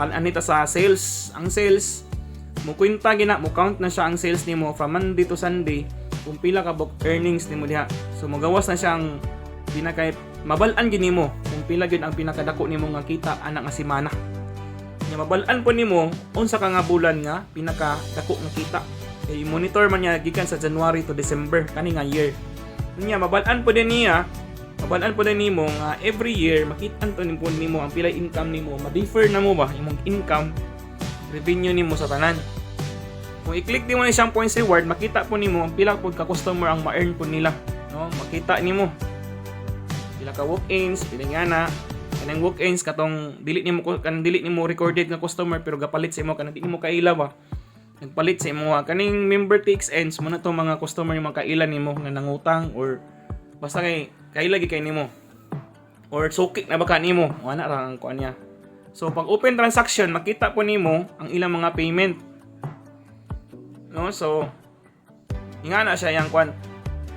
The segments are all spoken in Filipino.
anita sa sales. Ang sales mo kwenta gina mo count na siya ang sales nimo from Monday to Sunday kung pila ka book earnings nimo diha. So magawas na siya ang pinaka mabal-an gini mo kung pila gyud ang pinakadako nimo nga kita ana nga semana. Nya mabal-an po nimo unsa ka nga bulan nga pinakadako nga kita. Kay monitor man niya gikan sa January to December kani nga year. Nya mabal-an po din niya, mabal-an po din nimo nga every year makit-an to nimo ang pila income nimo, ma-defer na mo ba imong income revenue nimo sa tanan. Kung i-click din mo na siyang points reward, makita po nimo ang pila pud ka customer ang ma-earn po nila, no? Makita nimo pila ka walk-ins, pila nga na kanang walk-ins katong dili nimo recorded nga customer pero gapalit sa imo kanang di nimo kaila ba. Nagpalit sa imo kaning member takes ends mo na to mga customer yung makailan nimo nga nangutang or basta kay kaila gi kay nimo or sukik na baka nimo ana ra ang kuan niya. So pag open transaction makita po nimo ang ilang mga payment, no? So ingana siya yang kuan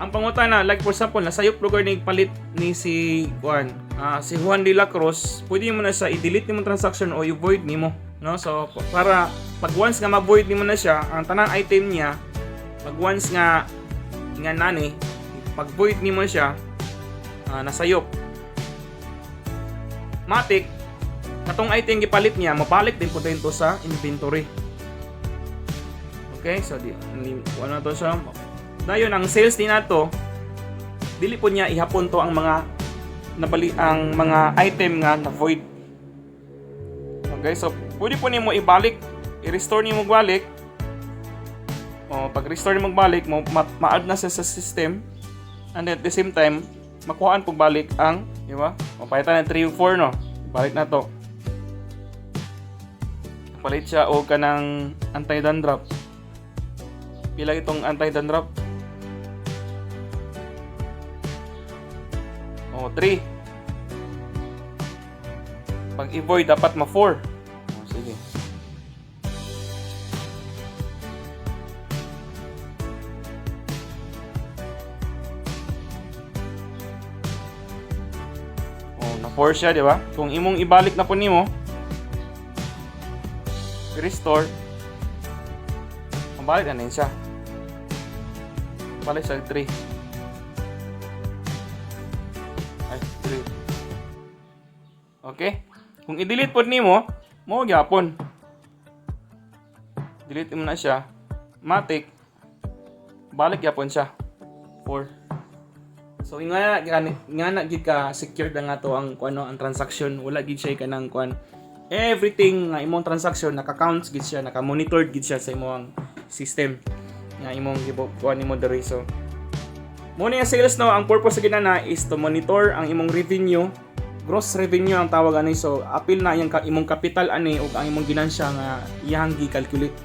ang pangutana like for example nasayop lugar ni palit ni si kuan si Juan de la Cruz, pwede mo na sa i-delete nimo transaction o i-void nimo, no? So para pag once nga ma-void nimo na siya ang tanang item niya, pag once nga nani pag void nimo siya nasayop matik katong item gipalit niya mabalik din po dito sa inventory. Okay, so ano to siya dayon ang sales din nato dili po niya ihapon to ang mga ang mga item nga na void. Okay, so pwede po nimo ibalik, i-restore nimo balik. O pag restore nimo balik ma-add na sa system and at the same time makuhaan po balik ang, di ba? Mapalitan ng 3 o 4 no. Balik na to. Palit siya o kanang anti-dandruff. Pila itong anti-dandruff? O 3. Pag i-void dapat ma-4. O sige. Na-4 siya, di ba? Kung imong ibalik na po nimo, i-restore, mabalik na siya. Balik sa 3. Ay, 3. Okay? Kung i-delete po nimo, mo gyapon. Delete mo na siya. Matik, balik gyapon siya. 4. So nga na gid ka secured nga to ang kuno ang transaction, wala gid siya kanang kuan. Everything nga imong transaction naka-counts gid siya, naka-monitored gid siya sa imong system. Nga imong kuan nimo diri. So mo ni sales no, ang purpose sa ginana is to monitor ang imong revenue, gross revenue ang tawag ani. So apil na yang imong capital ani ug ang imong ginansya nga iyang gi-calculate.